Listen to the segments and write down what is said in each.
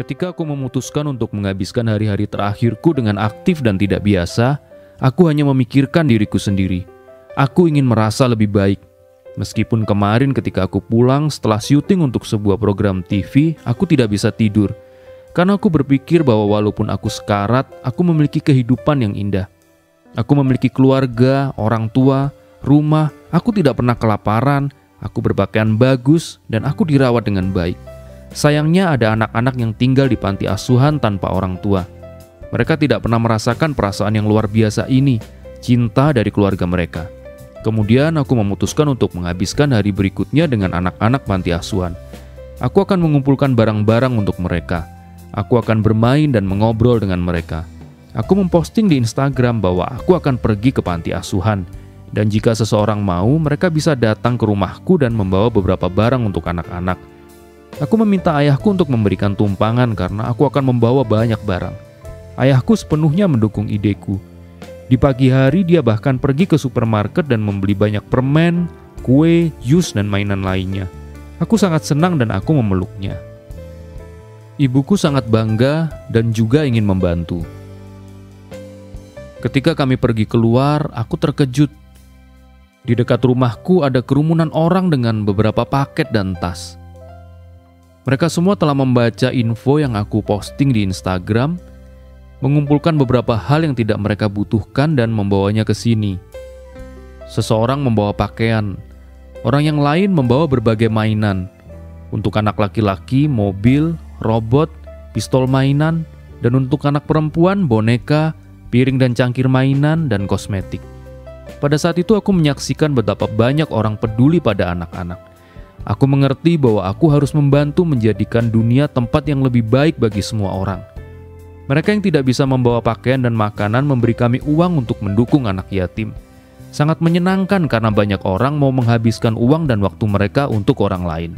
Ketika aku memutuskan untuk menghabiskan hari-hari terakhirku dengan aktif dan tidak biasa, aku hanya memikirkan diriku sendiri. Aku ingin merasa lebih baik. Meskipun kemarin ketika aku pulang setelah syuting untuk sebuah program TV, aku tidak bisa tidur. Karena aku berpikir bahwa walaupun aku sekarat, aku memiliki kehidupan yang indah. Aku memiliki keluarga, orang tua, rumah, aku tidak pernah kelaparan, aku berpakaian bagus, dan aku dirawat dengan baik. Sayangnya ada anak-anak yang tinggal di panti asuhan tanpa orang tua. Mereka tidak pernah merasakan perasaan yang luar biasa ini, cinta dari keluarga mereka. Kemudian aku memutuskan untuk menghabiskan hari berikutnya dengan anak-anak panti asuhan. Aku akan mengumpulkan barang-barang untuk mereka. Aku akan bermain dan mengobrol dengan mereka. Aku memposting di Instagram bahwa aku akan pergi ke panti asuhan. Dan jika seseorang mau, mereka bisa datang ke rumahku dan membawa beberapa barang untuk anak-anak. Aku meminta ayahku untuk memberikan tumpangan karena aku akan membawa banyak barang. Ayahku sepenuhnya mendukung ideku. Di pagi hari dia bahkan pergi ke supermarket dan membeli banyak permen, kue, jus, dan mainan lainnya. Aku sangat senang dan aku memeluknya. Ibuku sangat bangga dan juga ingin membantu. Ketika kami pergi keluar, aku terkejut. Di dekat rumahku ada kerumunan orang dengan beberapa paket dan tas. Mereka semua telah membaca info yang aku posting di Instagram, mengumpulkan beberapa hal yang tidak mereka butuhkan dan membawanya ke sini. Seseorang membawa pakaian, orang yang lain membawa berbagai mainan. Untuk anak laki-laki, mobil, robot, pistol mainan, dan untuk anak perempuan, boneka, piring dan cangkir mainan, dan kosmetik. Pada saat itu aku menyaksikan betapa banyak orang peduli pada anak-anak. Aku mengerti bahwa aku harus membantu menjadikan dunia tempat yang lebih baik bagi semua orang. Mereka yang tidak bisa membawa pakaian dan makanan memberi kami uang untuk mendukung anak yatim. Sangat menyenangkan karena banyak orang mau menghabiskan uang dan waktu mereka untuk orang lain.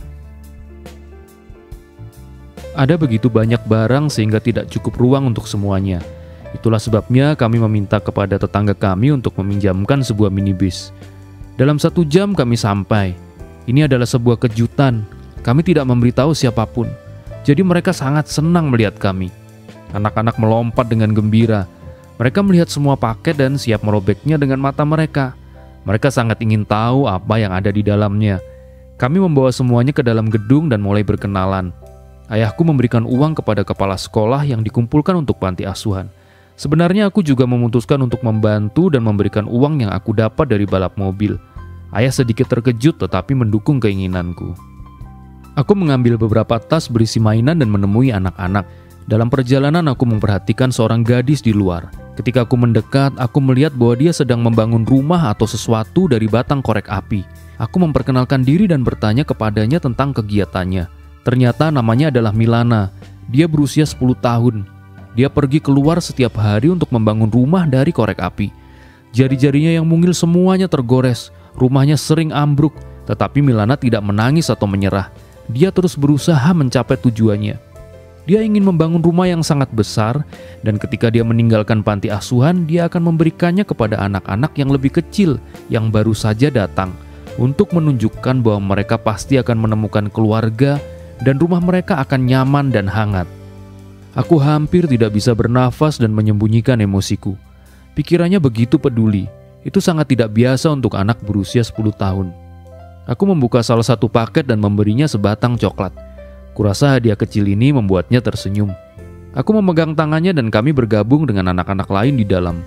Ada begitu banyak barang sehingga tidak cukup ruang untuk semuanya. Itulah sebabnya kami meminta kepada tetangga kami untuk meminjamkan sebuah minibus. Dalam 1 jam kami sampai. Ini adalah sebuah kejutan. Kami tidak memberitahu siapapun. Jadi mereka sangat senang melihat kami. Anak-anak melompat dengan gembira. Mereka melihat semua paket dan siap merobeknya dengan mata mereka. Mereka sangat ingin tahu apa yang ada di dalamnya. Kami membawa semuanya ke dalam gedung dan mulai berkenalan. Ayahku memberikan uang kepada kepala sekolah yang dikumpulkan untuk panti asuhan. Sebenarnya aku juga memutuskan untuk membantu dan memberikan uang yang aku dapat dari balap mobil. Ayah sedikit terkejut tetapi mendukung keinginanku. Aku mengambil beberapa tas berisi mainan dan menemui anak-anak. Dalam perjalanan aku memperhatikan seorang gadis di luar. Ketika aku mendekat, aku melihat bahwa dia sedang membangun rumah atau sesuatu dari batang korek api. Aku memperkenalkan diri dan bertanya kepadanya tentang kegiatannya. Ternyata namanya adalah Milana. Dia berusia 10 tahun. Dia pergi keluar setiap hari untuk membangun rumah dari korek api. Jari-jarinya yang mungil semuanya tergores. Rumahnya sering ambruk, tetapi Milana tidak menangis atau menyerah. Dia terus berusaha mencapai tujuannya. Dia ingin membangun rumah yang sangat besar, dan ketika dia meninggalkan panti asuhan, dia akan memberikannya kepada anak-anak yang lebih kecil yang baru saja datang, untuk menunjukkan bahwa mereka pasti akan menemukan keluarga, dan rumah mereka akan nyaman dan hangat. Aku hampir tidak bisa bernafas dan menyembunyikan emosiku. Pikirannya begitu peduli. Itu sangat tidak biasa untuk anak berusia 10 tahun. Aku membuka salah satu paket dan memberinya sebatang coklat. Kurasa hadiah kecil ini membuatnya tersenyum. Aku memegang tangannya dan kami bergabung dengan anak-anak lain di dalam.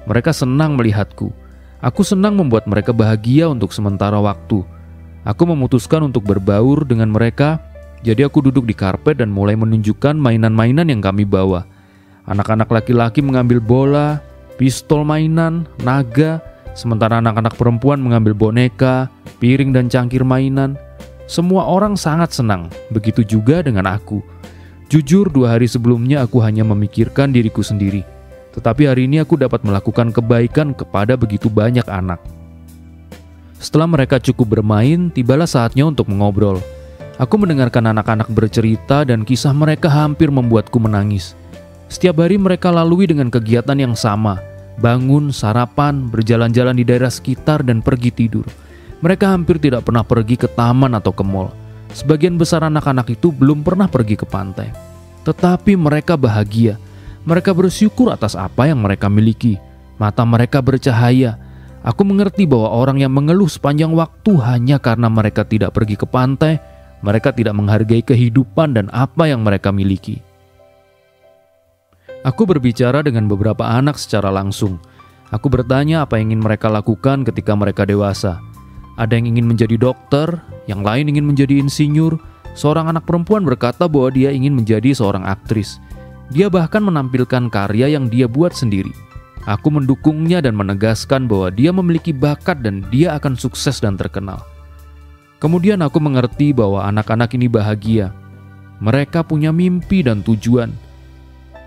Mereka senang melihatku. Aku senang membuat mereka bahagia untuk sementara waktu. Aku memutuskan untuk berbaur dengan mereka, jadi aku duduk di karpet dan mulai menunjukkan mainan-mainan yang kami bawa. Anak-anak laki-laki mengambil bola, pistol mainan, naga, sementara anak-anak perempuan mengambil boneka, piring dan cangkir mainan. Semua orang sangat senang, begitu juga dengan aku. Jujur 2 hari sebelumnya aku hanya memikirkan diriku sendiri. Tetapi hari ini aku dapat melakukan kebaikan kepada begitu banyak anak. Setelah mereka cukup bermain, tibalah saatnya untuk mengobrol. Aku mendengarkan anak-anak bercerita dan kisah mereka hampir membuatku menangis. Setiap hari mereka lalui dengan kegiatan yang sama. Bangun, sarapan, berjalan-jalan di daerah sekitar, dan pergi tidur. Mereka hampir tidak pernah pergi ke taman atau ke mall. Sebagian besar anak-anak itu belum pernah pergi ke pantai. Tetapi mereka bahagia. Mereka bersyukur atas apa yang mereka miliki. Mata mereka bercahaya. Aku mengerti bahwa orang yang mengeluh sepanjang waktu hanya karena mereka tidak pergi ke pantai, mereka tidak menghargai kehidupan dan apa yang mereka miliki. Aku berbicara dengan beberapa anak secara langsung. Aku bertanya apa yang ingin mereka lakukan ketika mereka dewasa. Ada yang ingin menjadi dokter, yang lain ingin menjadi insinyur. Seorang anak perempuan berkata bahwa dia ingin menjadi seorang aktris. Dia bahkan menampilkan karya yang dia buat sendiri. Aku mendukungnya dan menegaskan bahwa dia memiliki bakat dan dia akan sukses dan terkenal. Kemudian aku mengerti bahwa anak-anak ini bahagia. Mereka punya mimpi dan tujuan.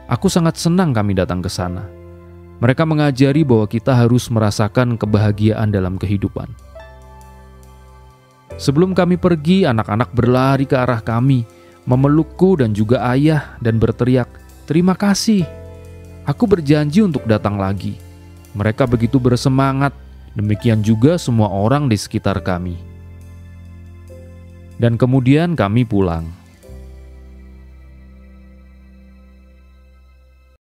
Aku sangat senang kami datang ke sana. Mereka mengajari bahwa kita harus merasakan kebahagiaan dalam kehidupan. Sebelum kami pergi, anak-anak berlari ke arah kami, memelukku dan juga ayah dan berteriak, "Terima kasih. Aku berjanji untuk datang lagi." Mereka begitu bersemangat, demikian juga semua orang di sekitar kami. Dan kemudian kami pulang.